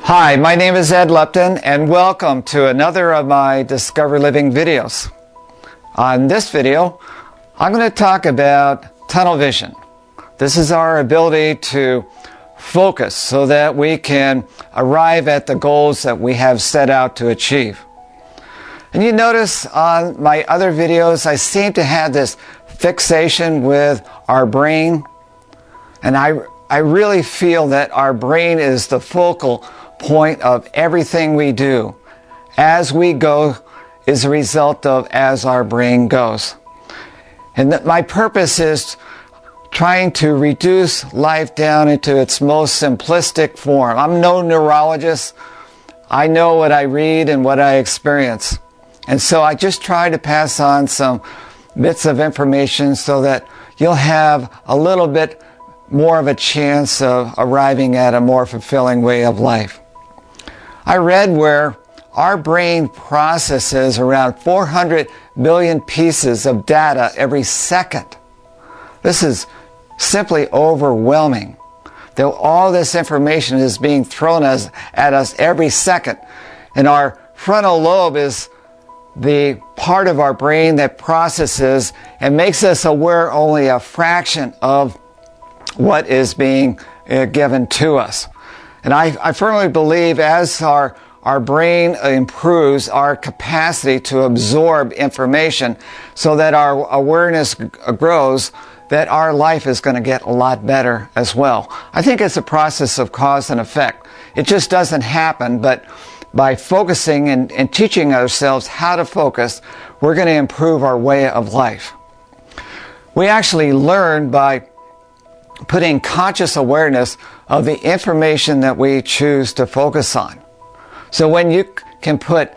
Hi, my name is Ed Lupton and welcome to another of my Discover Living videos. On this video, I'm going to talk about tunnel vision. This is our ability to focus so that we can arrive at the goals that we have set out to achieve. And you notice on my other videos, I seem to have this fixation with our brain. And I really feel that our brain is the focal point of everything we do. As we go is a result of as our brain goes. And that my purpose is trying to reduce life down into its most simplistic form. I'm no neurologist. I know what I read and what I experience. And so I just try to pass on some bits of information so that you'll have a little bit more of a chance of arriving at a more fulfilling way of life. I read where our brain processes around 400 billion pieces of data every second. This is simply overwhelming. That all this information is being thrown at us every second. And our frontal lobe is the part of our brain that processes and makes us aware only a fraction of what is being given to us. And I firmly believe as our brain improves, our capacity to absorb information so that our awareness grows, that our life is going to get a lot better as well. I think it's a process of cause and effect. It just doesn't happen, but by focusing and teaching ourselves how to focus, we're going to improve our way of life. We actually learn by putting conscious awareness of the information that we choose to focus on. So when you can put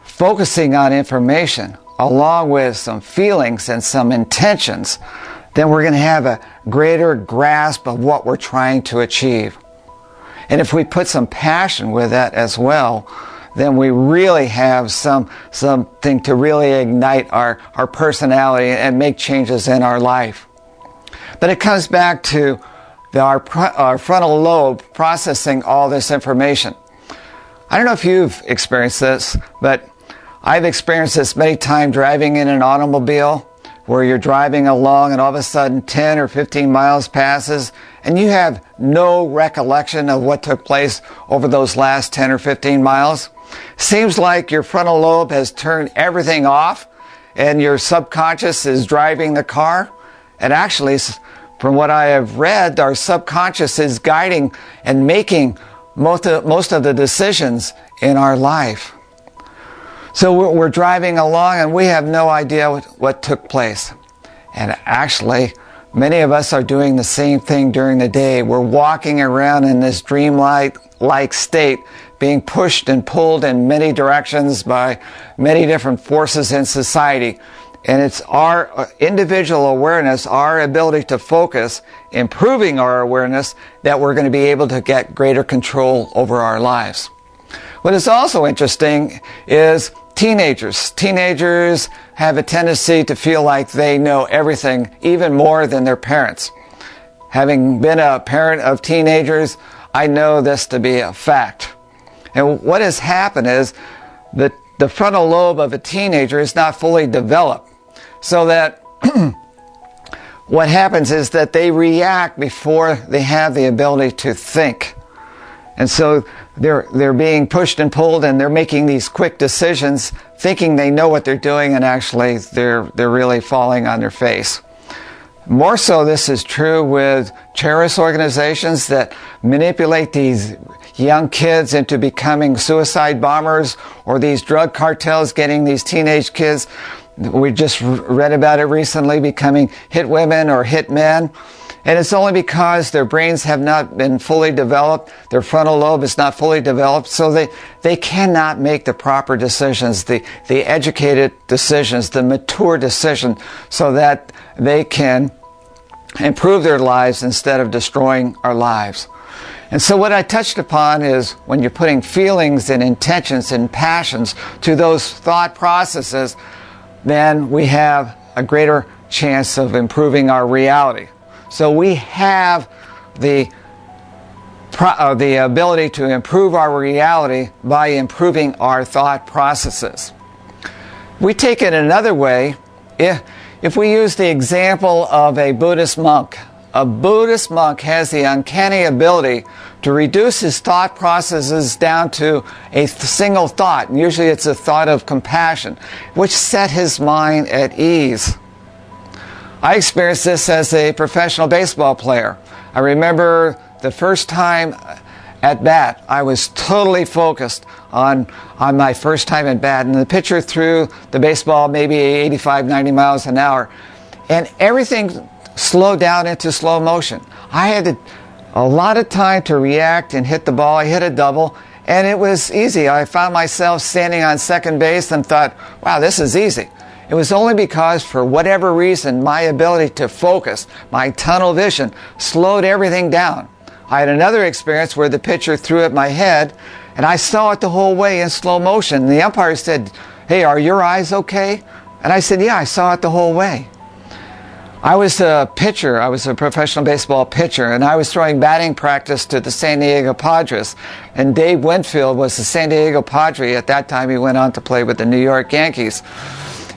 focusing on information along with some feelings and some intentions, then we're going to have a greater grasp of what we're trying to achieve. And if we put some passion with that as well, then we really have something to really ignite our personality and make changes in our life. But it comes back to our frontal lobe processing all this information. I don't know if you've experienced this, but I've experienced this many times driving in an automobile where you're driving along and all of a sudden 10 or 15 miles passes and you have no recollection of what took place over those last 10 or 15 miles. Seems like your frontal lobe has turned everything off and your subconscious is driving the car. And actually, from what I have read, our subconscious is guiding and making most of the decisions in our life. So we're driving along and we have no idea what took place. And actually, many of us are doing the same thing during the day. We're walking around in this dreamlike state, being pushed and pulled in many directions by many different forces in society. And it's our individual awareness, our ability to focus, improving our awareness, that we're going to be able to get greater control over our lives. What is also interesting is teenagers. Teenagers have a tendency to feel like they know everything, even more than their parents. Having been a parent of teenagers, I know this to be a fact. And what has happened is that the frontal lobe of a teenager is not fully developed. So that what happens is that they react before they have the ability to think. And so they're being pushed and pulled and they're making these quick decisions thinking they know what they're doing, and actually they're really falling on their face. More so this is true with terrorist organizations that manipulate these young kids into becoming suicide bombers, or these drug cartels getting these teenage kids. We just read about it recently, becoming hit women or hit men. And it's only because their brains have not been fully developed, their frontal lobe is not fully developed, so they cannot make the proper decisions, the educated decisions, the mature decision, so that they can improve their lives instead of destroying our lives. And so what I touched upon is when you're putting feelings and intentions and passions to those thought processes, then we have a greater chance of improving our reality. So we have the the ability to improve our reality by improving our thought processes. We take it another way. If we use the example of a Buddhist monk has the uncanny ability to reduce his thought processes down to a single thought. And usually it's a thought of compassion, which set his mind at ease. I experienced this as a professional baseball player. I remember the first time at bat, I was totally focused on my first time at bat, and the pitcher threw the baseball maybe 85, 90 miles an hour, and everything slowed down into slow motion. I had a lot of time to react and hit the ball. I hit a double, and it was easy. I found myself standing on second base and thought, wow, this is easy. It was only because, for whatever reason, my ability to focus, my tunnel vision, slowed everything down. I had another experience where the pitcher threw at my head, and I saw it the whole way in slow motion. And the umpire said, "Hey, are your eyes okay?" And I said, "Yeah, I saw it the whole way." I was a pitcher. I was a professional baseball pitcher, and I was throwing batting practice to the San Diego Padres. And Dave Winfield was the San Diego Padre. At that time, he went on to play with the New York Yankees.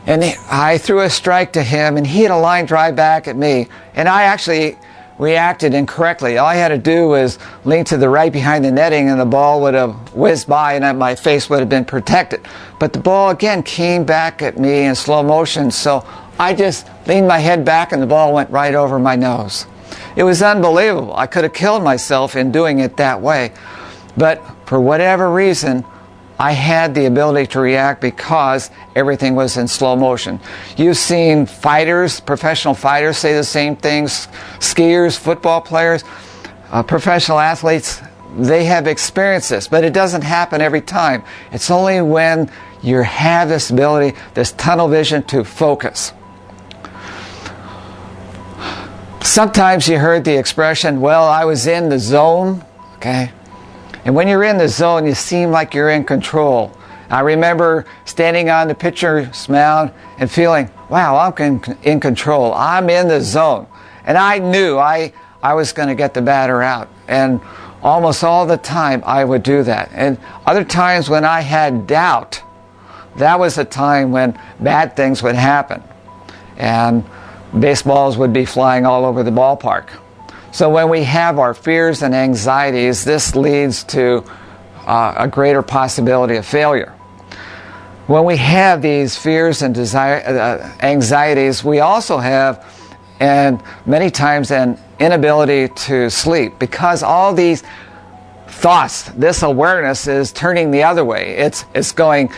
And I threw a strike to him, and he had a line drive back at me. And I actually reacted incorrectly. All I had to do was lean to the right behind the netting, and the ball would have whizzed by, and my face would have been protected. But the ball again came back at me in slow motion, so I just leaned my head back, and the ball went right over my nose. It was unbelievable. I could have killed myself in doing it that way. But for whatever reason, I had the ability to react because everything was in slow motion. You've seen fighters, professional fighters, say the same things. Skiers, football players, professional athletes, they have experienced this, but it doesn't happen every time. It's only when you have this ability, this tunnel vision to focus. Sometimes you heard the expression, well, I was in the zone, okay? And when you're in the zone, you seem like you're in control. I remember standing on the pitcher's mound and feeling, wow, I'm in control. I'm in the zone. And I knew I was going to get the batter out. And almost all the time I would do that. And other times when I had doubt, that was a time when bad things would happen. And baseballs would be flying all over the ballpark. So when we have our fears and anxieties, this leads to a greater possibility of failure. When we have these fears and anxieties, we also have, and many times, an inability to sleep, because all these thoughts, this awareness is turning the other way. It's going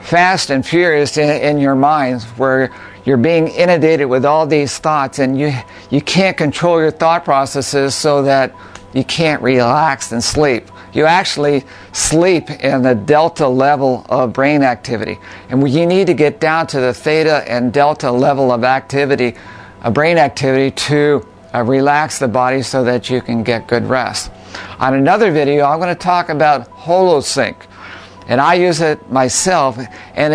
fast and furious in your mind, where you're being inundated with all these thoughts, and you can't control your thought processes, so that you can't relax and sleep. You actually sleep in the delta level of brain activity. And you need to get down to the theta and delta level of activity, brain activity, to relax the body so that you can get good rest. On another video, I'm going to talk about holosync. And I use it myself, and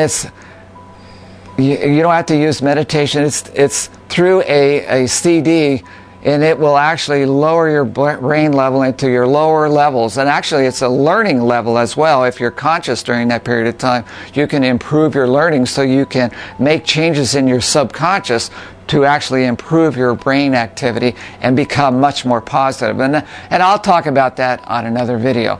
you don't have to use meditation. It's through a CD, and it will actually lower your brain level into your lower levels. And actually, it's a learning level as well. If you're conscious during that period of time, you can improve your learning, so you can make changes in your subconscious to actually improve your brain activity and become much more positive. And I'll talk about that on another video.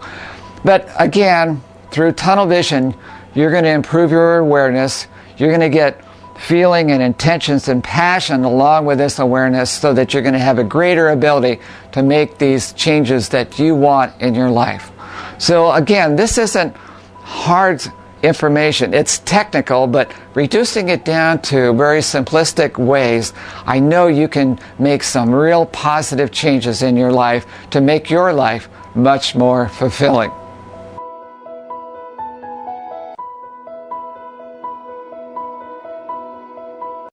But again, through tunnel vision, you're going to improve your awareness. You're going to get feeling and intentions and passion along with this awareness, so that you're going to have a greater ability to make these changes that you want in your life. So again, this isn't hard information. It's technical, but reducing it down to very simplistic ways, I know you can make some real positive changes in your life to make your life much more fulfilling.